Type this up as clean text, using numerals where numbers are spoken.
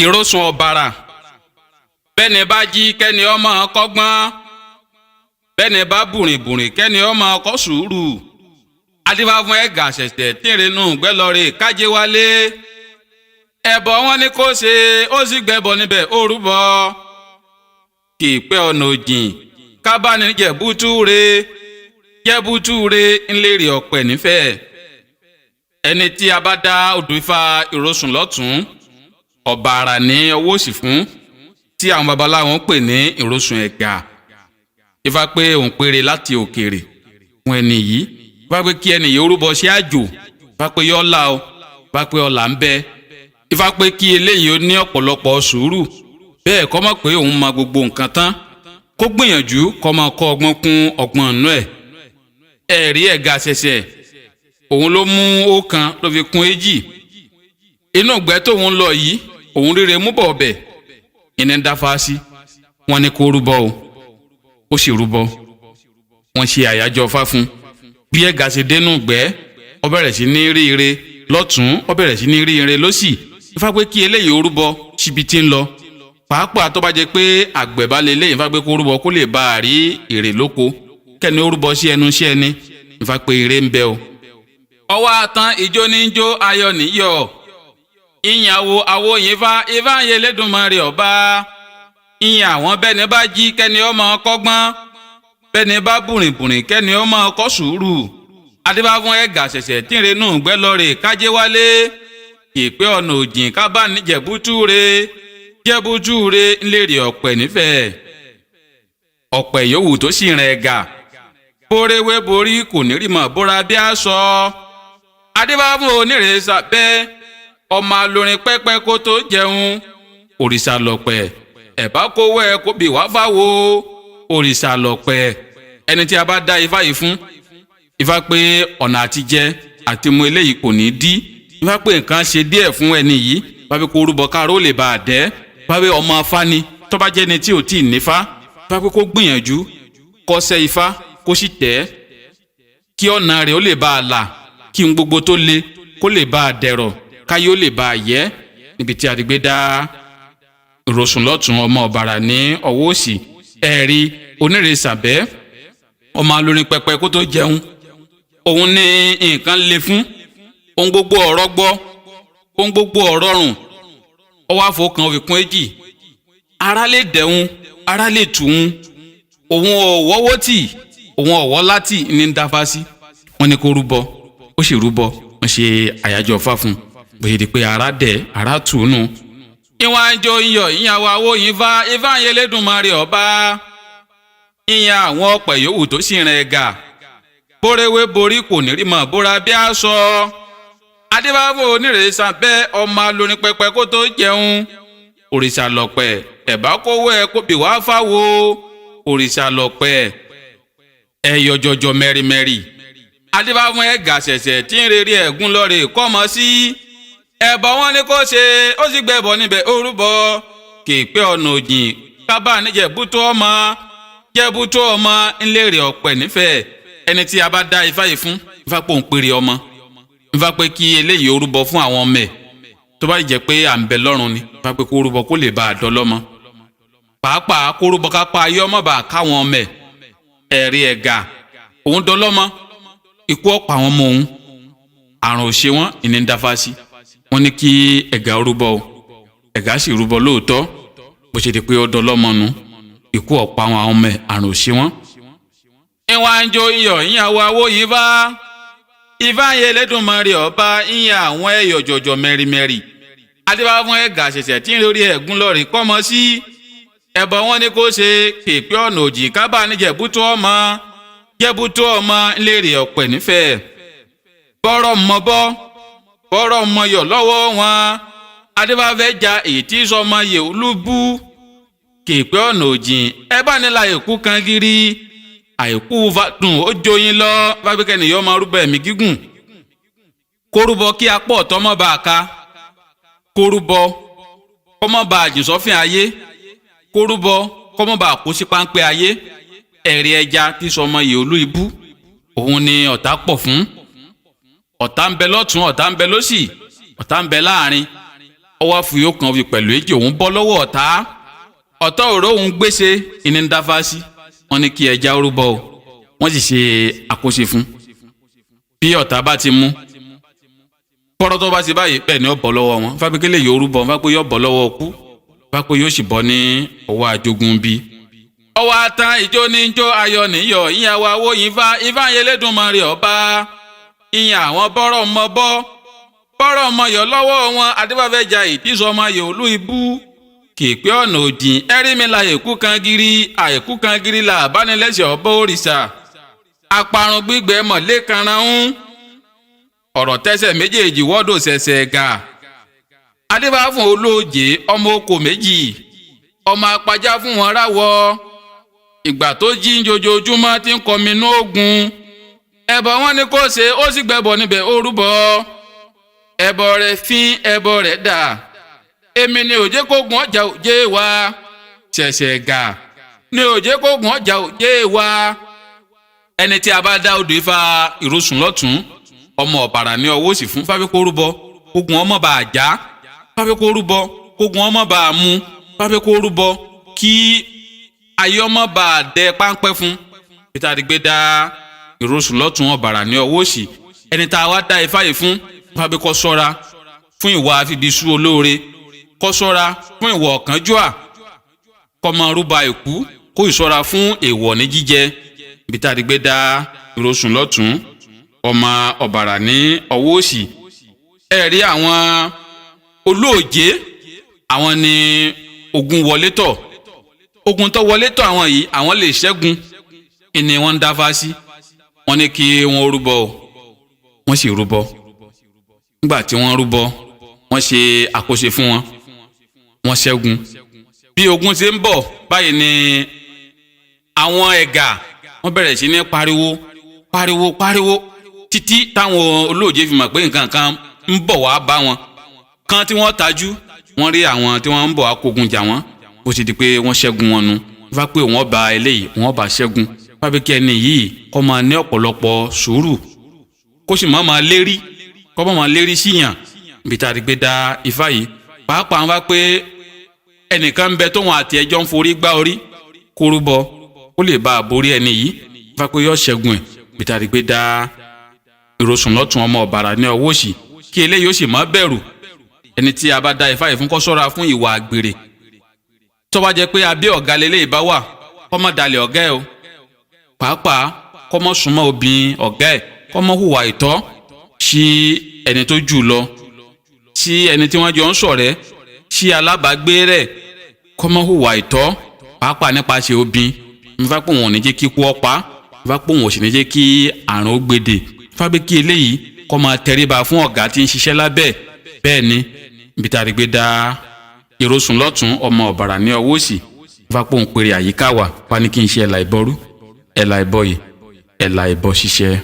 ìrosùn ọ̀bàrà bẹ́ni bá jí kẹ́ni ọmọ kọ́gbọ́n bẹ́ni bá bùrìnbùrìn kẹ́ni ọmọ kọ́ sùúrù adífá fún ẹ̀gà ṣẹ̀ṣẹ̀ tìrìnù gbẹ́lọ́rẹ̀ kájé wálé ẹbọ wọn ni kò ṣe ó sì gbẹ́bọ níbẹ̀ ó rúbọ kì í pẹ́ ọ̀nà òjìn kábàánì jẹ́bútúre ńlẹ́rìí ọ̀pẹ nífẹ̀ẹ́ ẹni tí a bá dá odò Ifá ìrosùn lọ́tún ọ̀bàrà ní ọwọ́ òsì fún tí àwọn babaláwo ń pè ní ìrosùn ẹ̀gà Ifá pé òun péré láti òkèèrè fún ẹni yìí Ifá pé kí ẹni yìí ó rúbọ sí àjò Ifá pé yọ́ ọ̀la o Ifá pé ọ̀la ń bẹ Ifá pé kí eléyìí ó ní ọ̀pọ̀lọpọ̀ sùúrù bẹ́ẹ̀ kọ́ mọ̀ pé òun mọ gbogbo nǹkan tán kó gbìyànjú kó máa kọ́ ọgbọ́n kún ọgbọ́n inú ẹ̀ ẹ̀rí ẹ̀gà ṣẹ̀ṣẹ̀ òun ló mú ọ̀kan ló fi kún èjì inú ìgbẹ́ tóun lọ yìí òun rere mú bọ̀ ọbẹ̀ ìní ń dáfá sí wọn ni kó rúbọ o ó sì rúbọ wọn ṣe àyájọ́ Ifá fún bí ẹ̀gà ṣe dénú ìgbẹ́ ó bẹ̀rẹ̀ sí ní rí ire lọ́tún ó bẹ̀rẹ̀ sí ní rí ire lọ́sì Ifá pé kí eléyìí ó rúbọ síbi tí ń lọ pàápàá tó bá jẹ́ pé àgbẹ̀ bá lè léyìn Ifá pé kó rúbọ kó lè bá a rí èrè lóko kẹ́ni ó rúbọ sí ẹnu iṣẹ́ ẹni Ifá pé ire ń bẹ o. ọwọ́ àtàn ìjó ní jó ayọ̀ níyọ̀ ìyàwó àwòyìn Ifá ń yẹ lẹ́dùnmarè ọba ìyàn àwọn bẹ́ni bá jí kẹ́ni ọmọ kọ́gbọ́n bẹ́ni bá bùrìnbùrìn kẹ́ni ọmọ kọ́ sùúrù adébá fún ẹ̀gà ṣẹ̀ṣẹ̀ tìrìnù gbẹ́lọ́rẹ̀ kájé wálé ìpè ọ̀nà òjìn kábàánì jẹ́bútúre ńlẹ́rìí ọ̀pẹ nífẹ̀ẹ́ ọ̀pẹ yòówù tó sì rìn ẹ̀gà bórewé borí kò ní rí mọ̀ bóra bí aṣọ adébá fún onírèésà bẹ́ẹ̀ ọmọ alórin pẹ́pẹ́ kó tó jẹun òrìṣà lọ̀pẹ̀ ẹ̀bá kówó ẹ kó bí wá fáwo òrìṣà lọ̀pẹ̀ ẹni tí a bá dá Ifá yìí fún Ifá pé ọ̀nà àtijẹ àti mu eléyìí kò ní dí Ifá pé nǹkan ṣe díẹ̀ fún ẹni yìí Ifá pé kó rúbọ káró lè bá a dẹ́ Ifá pé ọmọ Ifá ni tó bá jẹ́ ni tí ò tí ì nífá Ifá pé kó gbìyànjú kọ́ṣẹ́ Ifá kó sì tẹ̀ kí ọ̀nà rẹ̀ ó lè bá a là kí n gbogbo tó le kó lè bá a dẹ̀rọ̀ káyé ó lè bá a yẹ níbi tí a ti gbé dá ìrosùn lọ́tún ọmọ ọ̀bàrà ní ọwọ́ òsì ẹ̀rí onírèsàbẹ́ ọmọ alórin pẹpẹ kó tó jẹun òun ní nǹkan le fún ohun gbogbo ọ̀rọ̀ gbọ́ ohun gbogbo ọ̀rọ̀ rùn ọwọ́ àfọkàn òfìkún èjì ara lè dẹ̀hun ara lè tùhun òun ọ̀wọ́wọ́ tì òun ọ̀wọ́ láti ní ń dáfá sí wọn ni kó rúbọ ó sì rúbọ wọn ṣe àyájọ́ Ifá fún bóyá di pé ara dẹ̀ ara tùnú. ìwọ̀n àjò iyọ̀ ìyàwó àwòyìn Ifá ń yẹ lẹ́dùnmarè ọba ìyàn àwọn ọ̀pẹ yòówù tó sì rìn ẹ̀gà bórewé borí kò ní rí mọ̀ bóra bí aṣọ adébáfò onírèésà bẹ́ẹ̀ ọmọ alórin pẹpẹ kó tó jẹun òrìṣà lọ̀pẹ̀ ẹ̀bá kówó ẹ kó bí wá fáwo òrìṣà lọ̀pẹ̀ ẹ̀yọ jọjọ mẹ́rìmẹ́rì adébáfò ẹ̀gà ṣẹ̀ṣẹ̀ tí ń rere ẹ̀gún lọ́rẹ̀ kọ́mọ sí ẹ̀bọ wọn ni kò ṣe ó sì gbẹ̀bọ níbẹ̀ ó rúbọ kì í pé ọ̀nà òjìn kábàánì jẹ́bútú ọmọ ńlẹ́rìí ọ̀pẹ nífẹ̀ẹ́ ẹni tí a bá dá Ifá yìí fún Ifá pò ń pèrè ọmọ Ifá pé kí eléyìí ó rúbọ fún àwọn ọmọ ẹ̀ tó bá jẹ́ pé à ń bẹ lọ́run ni Ifá pé kó rúbọ kó lè bá a dọ́lọ́mọ pàápàá kó rúbọ kápá ayé ọmọ bá káwọn ọmọ ẹ̀ ẹ̀rí ẹ̀gà òun dọ́lọ́mọ ikú ọ̀pá àwọn ọmọ òun àrùn òṣè wọn ìní ń dáfá sí wọn ní kí ẹ̀gà rúbọ o ẹ̀gà sì rúbọ lóòótọ́ bó ṣe di pé ó dọ́lọ́mọ nu ikú ọ̀pá àwọn ọmọ ẹ̀ àrùn òṣè wọn. ìwọ̀n àjò iyọ̀ ìyàwó àwòyìn Ifá ń yẹ lẹ́dùnmarè ọba ìyàn àwọn ẹ̀yọ̀ jọjọ mẹ́rìmẹ́rì adébá fún ẹ̀gà ṣẹ̀ṣẹ̀ tí ń lórí ẹ̀gún lọ́rì kọ́mọ sí ẹ̀bọ wọn ni kò ṣe pèpè ọ̀nà òjì kábàánì jẹ̀bútú ọmọ ńlẹ́rìí ọ̀pẹ nífẹ̀ẹ́ bọ́rọ̀ mọ yọ̀ lọ́wọ́ wọn adébá fẹ́ ja èyí tí sọmọ yẹ olúbú kèpè ọ̀nà òjìn ẹ bá nílà èkú kan gírí àìkú dùn ó joyin lọ fábíkẹ́ nìyọ́ máa rúbọ ẹ̀mí gígùn kórúbọ kí apá ọ̀tọ́ mọ́ bá a ká kórúbọ kọ́mọ́ bá a jìn sọ́fìn ayé kórúbọ kọ́mọ́ bá a kó sí páńpẹ́ ayé ẹ̀rí ẹja tí sọmọ yìí olú ibú òun ni ọ̀tá pọ̀ fún ọ̀tá ń bẹ lọ́tún ọ̀tá ń bẹ lósì ọ̀tá ń bẹ láàrin ọwọ́ àfúyó kan fi pẹ̀lú èjì òun bọ́ lọ́wọ́ ọ̀tá òró òun gbèsè ìní ń dáfá sí wọ́n ní kí ẹja orúbọ o wọ́n sì ṣe àkóso fún bí ọ̀tá bá ti mú kọ́rọ́ tó bá ti báyìí bẹ́ẹ̀ ni ó bọ́ lọ́wọ́ wọn fábíkélé yóò rúbọ fápé yóò bọ́ lọ́wọ́ ọkú fápé yóò sì bọ́ ní ọwọ́ àjogún bí. ọwọ́ atan ìjó ní jó ayọ̀ níyọ̀ ìyẹn wa wo Ifá Elédùmarè ọba ìyẹn àwọn bọ́rọ̀ ọmọ yọ̀ lọ́wọ́ wọn adébáfẹ́jà ìdísọ́mọ yòó lú ibú kèpé ọ̀nà òdìn ẹ̀rímìlà àìkú kan gírí là bánilẹ́sẹ̀ ọ̀bọ òrìṣà aparun gbígbẹ́ mọ̀lẹ́ kanranún ọ̀rọ̀ tẹ́sẹ̀ méjèèjì wọ́dọ̀ ṣẹ̀ṣẹ̀ ga adébá fún olóòjé ọmọ oko méjì ọmọ apajá fún wọn ráwọ̀ ìgbà tó jí jojoojúmọ́ tí ń kọminú ogun ẹbọ wọn ni kò ṣe ó sì gbẹbọ níbẹ̀ ó rúbọ ẹbọ rẹ̀ fín ẹbọ rẹ̀ dà èmi ni òjé kógun ọjà òjé wa ṣẹ̀ṣẹ̀ ga ni òjé kógun ọjà òjé wa ẹni tí a bá dá odò Ifá ìrosùn lọ́tún ọmọ ọ̀bàrà ní ọwọ́ òsì fún fábí kó rúbọ kógun ọmọ bá já fábí kó rúbọ kógun ọmọ bá mú fábí kó rúbọ kí ayé ọmọ bá dẹ páńpẹ́ fún peter adigbe dá ìrosùn lọ́tún ọ̀bàrà ní ọwọ́ òsì ẹni tá a wá dá Ifá yìí fún fábí kó ṣọ́ra fún ìwà àfibisú olóore kó ṣọ́ra fún ìwà ọ̀kánjúà kó máa rúbọ àìkú kó ìṣọ́ra fún èèwọ̀ ní jíjẹ peter adigbe dá ìrosùn lọ́tún ọmọ ọ̀bàrà ní ọwọ́ òsì ẹ̀rí àwọn olóòjé àwọn ni ogun wọlé tọ̀ ogun tó wọlé tọ̀ àwọn yìí àwọn lè ṣẹ́gun ìní wọ́n ń dáfá sí wọ́n ní kí wọ́n rúbọ o wọ́n sì rúbọ nígbà tí wọ́n rúbọ wọ́n ṣe àkóso fún wọn wọ́n ṣẹ́gun bí ogun ṣe ń bọ̀ báyìí ni àwọn ẹ̀gà wọ́n bẹ̀rẹ̀ sí ní pariwo títí táwọn olóòjé fi mọ̀ pé nǹkan kan ń bọ̀ wá bá wọn kan tí wọ́n tajú wọ́n rí àwọn tí wọ́n ń bọ̀ wá kógun jà wọ́n bó ti di pé wọ́n ṣẹ́gun wọn nu Ifá pé wọ́n bá eléyìí wọ́n bá ṣẹ́gun fábí kí ẹni yìí kó máa ní ọ̀pọ̀lọpọ̀ sùúrù kó sì máa lérí kó máa lérí síyàn bí tá a ti gbé dá Ifá yìí pàápàá wá pé ẹnìkan ń bẹ tóun àti ẹjọ́ ń forí gbá orí kó rúbọ ó lè bá a borí ẹni yìí Ifá pé yóò ṣẹ́gun ẹ̀ bí tá a ti gbé dá ìrosùn lọ́tún ọmọ ọ̀bàrà ní ọwọ́ òsì kí eléyìí ó sì má bẹ̀rù ẹni tí a bá dá Ifá yìí fún kó ṣọ́ra fún ìwà àgbèrè tó bá jẹ́ pé abẹ́ ọ̀gá lélẹ́yìí bá wà kó má dalẹ̀ ọ̀gá ẹ̀ o pàápàá kó má súnmọ́ obìnrin ọ̀gá ẹ̀ kó má hùwà ìtọ́ sí ẹni tó jù lọ sí ẹni tí wọ́n jọ ń ṣọ̀rẹ́ sí alábàágbé rẹ̀ kó má hùwà ìtọ́ pàápàá nípasẹ̀ obìnrin Ifá pé òun ò ní jẹ́ kí ikú ó pa Ifá pé òun ò sì ní jẹ́ kí àrùn ó gbèdè fábí kí eléyìí kó máa tẹríba fún ọ̀gá tí ń ṣiṣẹ́ lábẹ́ bẹ́ẹ̀ ni ibi tá a rí gbé dá ìrosùn lọ́tún ọmọ ọ̀bàrà ní ọwọ́ òsì Ifá pé òun pèrè àyíká wà wá ní kí n ṣe ẹ̀là ìbọrú ẹ̀là ìbọyè ẹ̀là ìbọ ṣiṣẹ́.